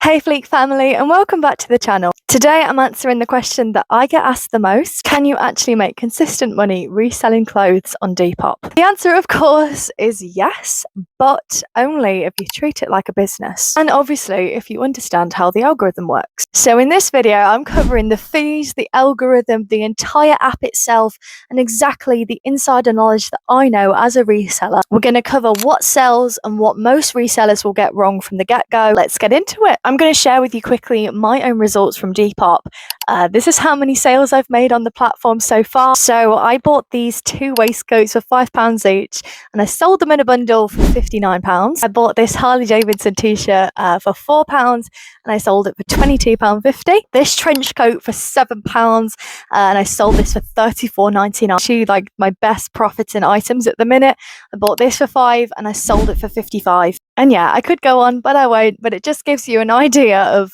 Hey Fleek family, and welcome back to the channel. Today I'm answering the question that I get asked the most: can you actually make consistent money reselling clothes on Depop? The answer, of course, is yes, but only if you treat it like a business. And obviously, if you understand how the algorithm works. So in this video, I'm covering the fees, the algorithm, the entire app itself, and exactly the insider knowledge that I know as a reseller. We're going to cover what sells and what most resellers will get wrong from the get-go. Let's get into it. I'm going to share with you quickly my own results from Depop. This is how many sales I've made on the platform so far. So I bought these two waistcoats for £5 each, and I sold them in a bundle for £59. I bought this Harley Davidson t-shirt for £4, and I sold it for £22.50. This trench coat for £7, and I sold this for £34.99. Actually, like my best profits in items at the minute. I bought this for £5 and I sold it for £55. And yeah, I could go on, but I won't. But it just gives you an idea of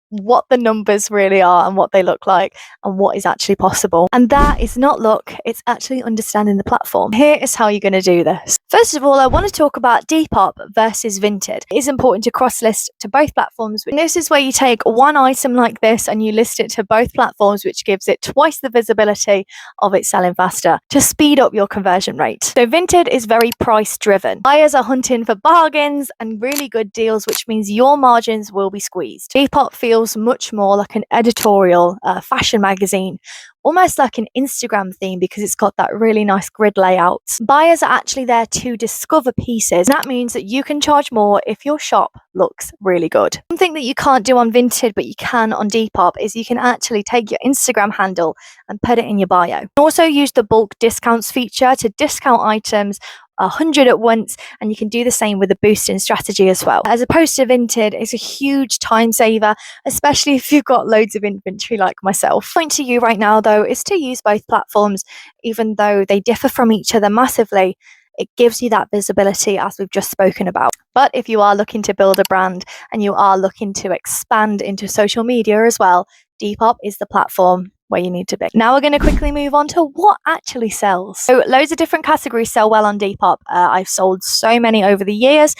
what the numbers really are and what they look like and what is actually possible. And that is not luck, it's actually understanding the platform. Here is how you're going to do this. First of all, I want to talk about Depop versus Vinted. It is important to cross-list to both platforms. But this is where you take one item like this and you list it to both platforms, which gives it twice the visibility of it selling faster to speed up your conversion rate. So Vinted is very price driven. Buyers are hunting for bargains and really good deals, which means your margins will be squeezed. Depop feels much more like an editorial fashion magazine, almost like an Instagram theme, because it's got that really nice grid layout. Buyers are actually there to discover pieces. That means that you can charge more if your shop looks really good. Something that you can't do on Vinted but you can on Depop is you can actually take your Instagram handle and put it in your bio. You can also use the bulk discounts feature to discount items 100 at once, and you can do the same with the boosting strategy as well. As opposed to Vinted, it's a huge time saver, especially if you've got loads of inventory like myself. The point to you right now though is to use both platforms, even though they differ from each other massively. It gives you that visibility as we've just spoken about. But if you are looking to build a brand and you are looking to expand into social media as well, Depop is the platform where you need to be. Now we're going to quickly move on to what actually sells. So loads of different categories sell well on Depop. I've sold so many over the years.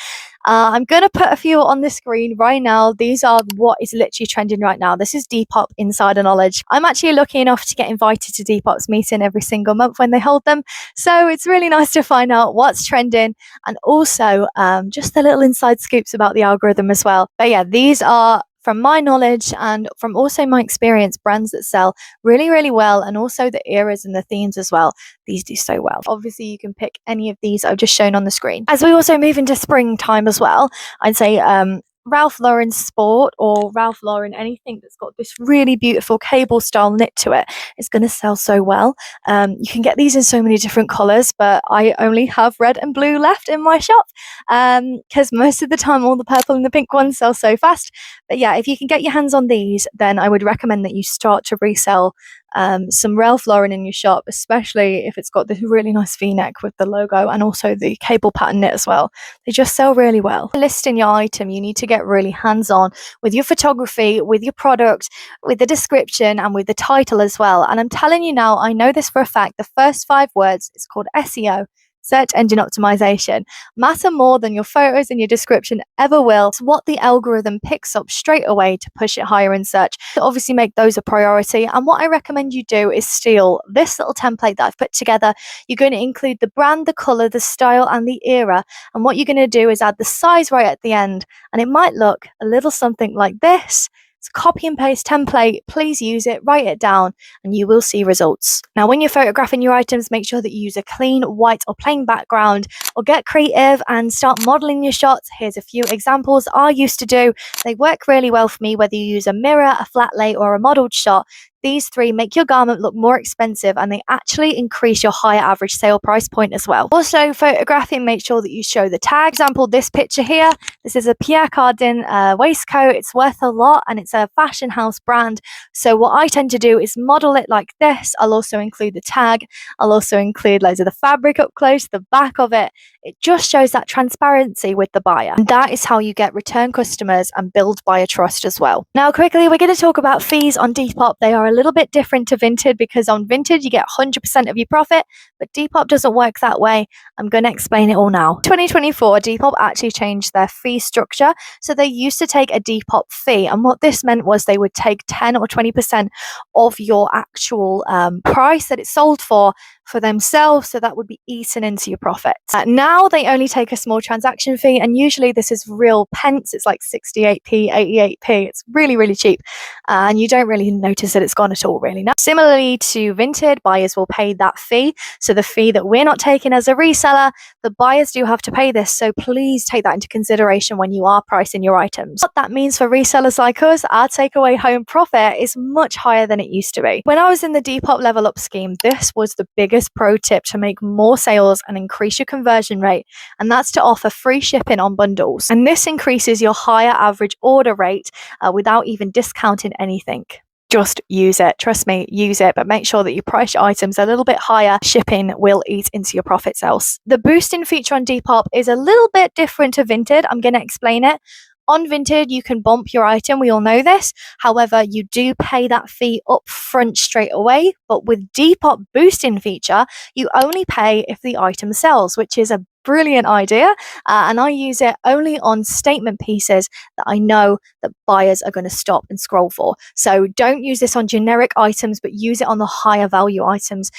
I'm going to put a few on the screen right now. These are what is literally trending right now. This is Depop insider knowledge. I'm actually lucky enough to get invited to Depop's meeting every single month when they hold them. So it's really nice to find out what's trending, and also just the little inside scoops about the algorithm as well. But yeah, these are, from my knowledge and from also my experience, brands that sell really, really well, and also the eras and the themes as well. These do so well. Obviously, you can pick any of these I've just shown on the screen. As we also move into springtime as well, I'd say Ralph Lauren Sport or Ralph Lauren anything that's got this really beautiful cable style knit to it is going to sell so well. You can get these in so many different colors, but I only have red and blue left in my shop because most of the time all the purple and the pink ones sell so fast. But yeah, if you can get your hands on these, then I would recommend that you start to resell some Ralph Lauren in your shop, especially if it's got this really nice v-neck with the logo and also the cable pattern knit as well. They just sell really well. Listing your item, you need to get really hands-on with your photography, with your product, with the description, and with the title as well. And I'm telling you now, I know this for a fact, the first 5 words is called SEO, search engine optimization, matter more than your photos and your description ever will. It's what the algorithm picks up straight away to push it higher in search. So obviously make those a priority. And what I recommend you do is steal this little template that I've put together. You're going to include the brand, the color, the style, and the era. And what you're going to do is add the size right at the end. And it might look a little something like this. Copy and paste template, please use it, write it down, and you will see results. Now, when you're photographing your items, make sure that you use a clean white or plain background, or get creative and start modeling your shots. Here's a few examples I used to do. They work really well for me, whether you use a mirror, a flat lay, or a modeled shot. These 3 make your garment look more expensive, and they actually increase your higher average sale price point as well. Also, photographing, make sure that you show the tag. For example, this picture here, this is a Pierre Cardin waistcoat. It's worth a lot and it's a fashion house brand. So what I tend to do is model it like this. I'll also include the tag. I'll also include loads of the fabric up close, the back of it. It just shows that transparency with the buyer. And that is how you get return customers and build buyer trust as well. Now, quickly, we're going to talk about fees on Depop. They are a little bit different to Vinted, because on Vinted you get 100% of your profit, but Depop doesn't work that way. I'm going to explain it all now. 2024, Depop actually changed their fee structure. So they used to take a Depop fee, and what this meant was they would take 10 or 20% of your actual price that it sold for themselves, so that would be eaten into your profits. Now they only take a small transaction fee, and usually this is real pence. It's like 68p, 88p. It's really, really cheap, and you don't really notice that it's gone at all, really. Now, similarly to Vinted, buyers will pay that fee. So the fee that we're not taking as a reseller, the buyers do have to pay this. So please take that into consideration when you are pricing your items. What that means for resellers like us, our takeaway home profit is much higher than it used to be. When I was in the Depop Level Up scheme, this was the biggest pro tip to make more sales and increase your conversion rate, and that's to offer free shipping on bundles. And this increases your higher average order rate without even discounting anything. Just use it. Trust me, use it, but make sure that you price your items a little bit higher. Shipping will eat into your profits else. The boosting feature on Depop is a little bit different to Vinted. I'm going to explain it. On Vinted, you can bump your item. We all know this. However, you do pay that fee up front straight away. But with Depop boosting feature, you only pay if the item sells, which is a brilliant idea, and I use it only on statement pieces that I know that buyers are going to stop and scroll for. So don't use this on generic items, but use it on the higher value items,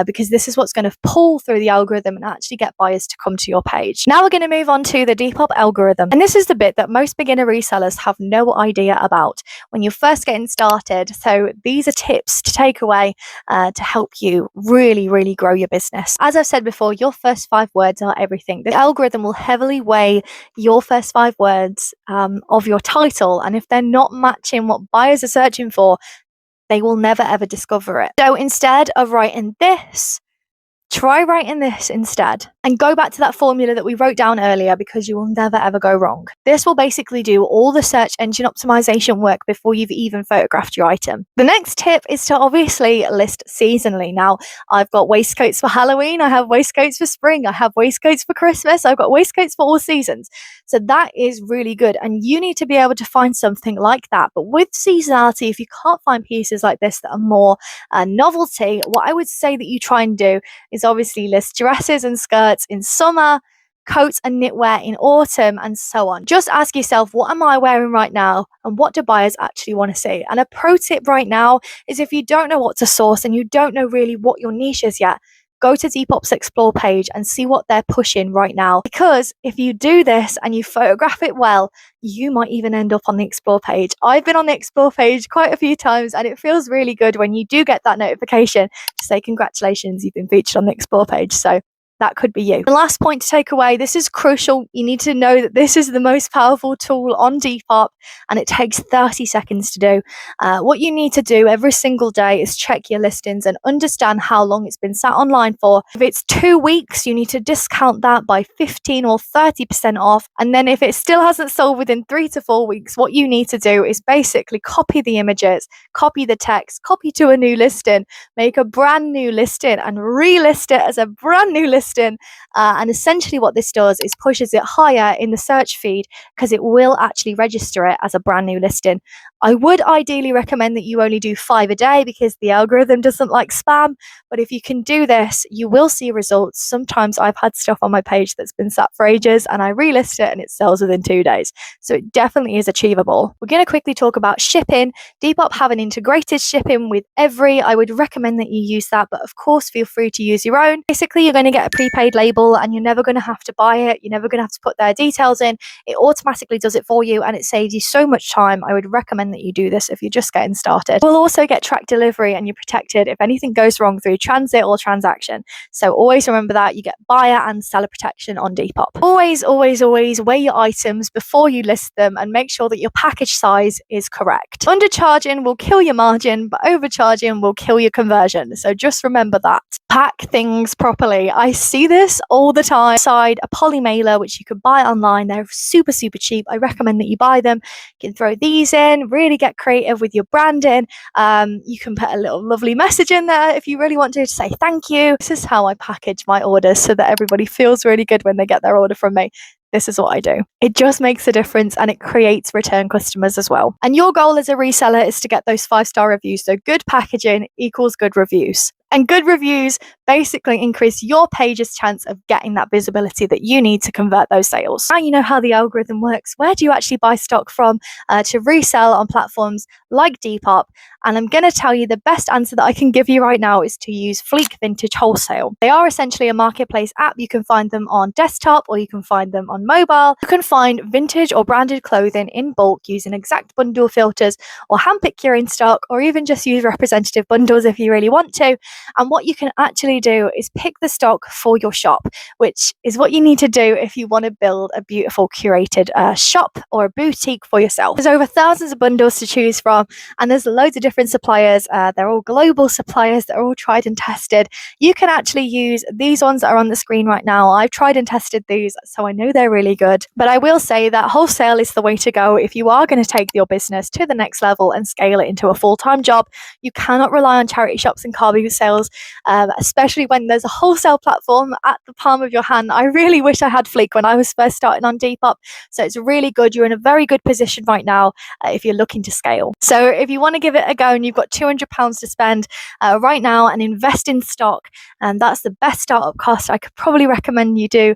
because this is what's going to pull through the algorithm and actually get buyers to come to your page. Now we're going to move on to the Depop algorithm, and this is the bit that most beginner resellers have no idea about when you're first getting started. So these are tips to take away to help you really, really grow your business. As I've said before, your first 5 words are everything. The algorithm will heavily weigh your first 5 words of your title, and if they're not matching what buyers are searching for, they will never ever discover it. So instead of writing this, try writing this instead, and go back to that formula that we wrote down earlier, because you will never ever go wrong. This will basically do all the search engine optimization work before you've even photographed your item. The next tip is to obviously list seasonally. Now, I've got waistcoats for Halloween, I have waistcoats for spring, I have waistcoats for Christmas, I've got waistcoats for all seasons. So that is really good, and you need to be able to find something like that. But with seasonality, if you can't find pieces like this that are more novelty, what I would say that you try and do is obviously list dresses and skirts in summer, coats and knitwear in autumn, and so on. Just ask yourself, what am I wearing right now, and what do buyers actually want to see? And a pro tip right now is, if you don't know what to source and you don't know really what your niche is yet, go to Depop's Explore page and see what they're pushing right now. Because if you do this and you photograph it well, you might even end up on the Explore page. I've been on the Explore page quite a few times, and it feels really good when you do get that notification to say, congratulations, you've been featured on the Explore page. So that could be you. The last point to take away, this is crucial. You need to know that this is the most powerful tool on Depop, and it takes 30 seconds to do. What you need to do every single day is check your listings and understand how long it's been sat online for. If it's 2 weeks, you need to discount that by 15 or 30% off. And then if it still hasn't sold within 3 to 4 weeks, what you need to do is basically copy the images, copy the text, copy to a new listing, make a brand new listing and relist it as a brand new listing. And essentially what this does is pushes it higher in the search feed, because it will actually register it as a brand new listing. I would ideally recommend that you only do 5 a day, because the algorithm doesn't like spam. But if you can do this, you will see results. Sometimes I've had stuff on my page that's been sat for ages, and I relist it and it sells within 2 days. So it definitely is achievable. We're going to quickly talk about shipping. Depop have an integrated shipping with Every. I would recommend that you use that, but of course feel free to use your own. Basically, you're going to get a prepaid label, and you're never going to have to buy it. You're never going to have to put their details in. It automatically does it for you, and it saves you so much time. I would recommend that you do this if you're just getting started. We'll also get tracked delivery, and you're protected if anything goes wrong through transit or transaction. So always remember that you get buyer and seller protection on Depop. Always, always, always weigh your items before you list them, and make sure that your package size is correct. Undercharging will kill your margin, but overcharging will kill your conversion. So just remember that. Pack things properly. I see this all the time. Side a poly mailer, which you can buy online. They're super, super cheap. I recommend that you buy them. You can throw these in, really get creative with your branding. You can put a little lovely message in there if you really want to say thank you. This is how I package my orders, so that everybody feels really good when they get their order from me. this is what I do. It just makes a difference and it creates return customers as well. And your goal as a reseller is to get those 5-star reviews. So good packaging equals good reviews. And good reviews basically increase your page's chance of getting that visibility that you need to convert those sales. Now you know how the algorithm works. Where do you actually buy stock from to resell on platforms like Depop? And I'm going to tell you the best answer that I can give you right now is to use Fleek Vintage Wholesale. They are essentially a marketplace app. You can find them on desktop or you can find them on mobile. You can find vintage or branded clothing in bulk using exact bundle filters or handpick your in stock, or even just use representative bundles if you really want to. And what you can actually do is pick the stock for your shop, which is what you need to do if you want to build a beautiful curated shop or a boutique for yourself. There's over thousands of bundles to choose from, and there's loads of different suppliers. They're all global suppliers. They're all tried and tested. You can actually use these ones that are on the screen right now. I've tried and tested these, so I know they're really good. But I will say that wholesale is the way to go if you are going to take your business to the next level and scale it into a full-time job. You cannot rely on charity shops and car boot sales, especially when there's a wholesale platform at the palm of your hand. I really wish I had Fleek when I was first starting on Depop. So it's really good. You're in a very good position right now if you're looking to scale. So if you want to give it a go and you've got £200 to spend right now and invest in stock, and that's the best startup cost I could probably recommend you do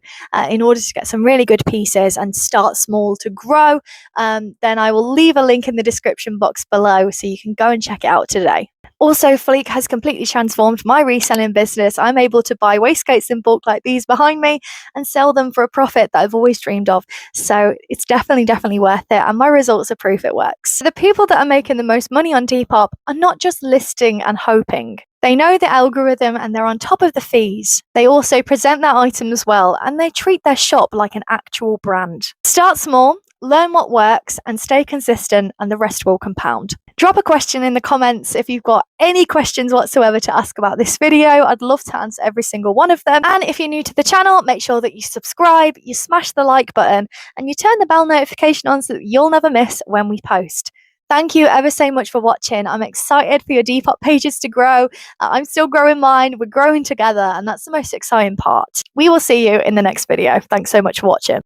in order to get some really good pieces and start small to grow, then I will leave a link in the description box below so you can go and check it out today. Also, Fleek has completely transformed my reselling business. I'm able to buy waistcoats in bulk like these behind me and sell them for a profit that I've always dreamed of. So it's definitely worth it. And my results are proof it works. The people that are making the most money on Depop are not just listing and hoping. They know the algorithm and they're on top of the fees. They also present their items well and they treat their shop like an actual brand. Start small, learn what works, and stay consistent, and the rest will compound. Drop a question in the comments if you've got any questions whatsoever to ask about this video. I'd love to answer every single one of them. And if you're new to the channel, make sure that you subscribe, you smash the like button, and you turn the bell notification on so that you'll never miss when we post. Thank you ever so much for watching. I'm excited for your Depop pages to grow. I'm still growing mine. We're growing together, and that's the most exciting part. We will see you in the next video. Thanks so much for watching.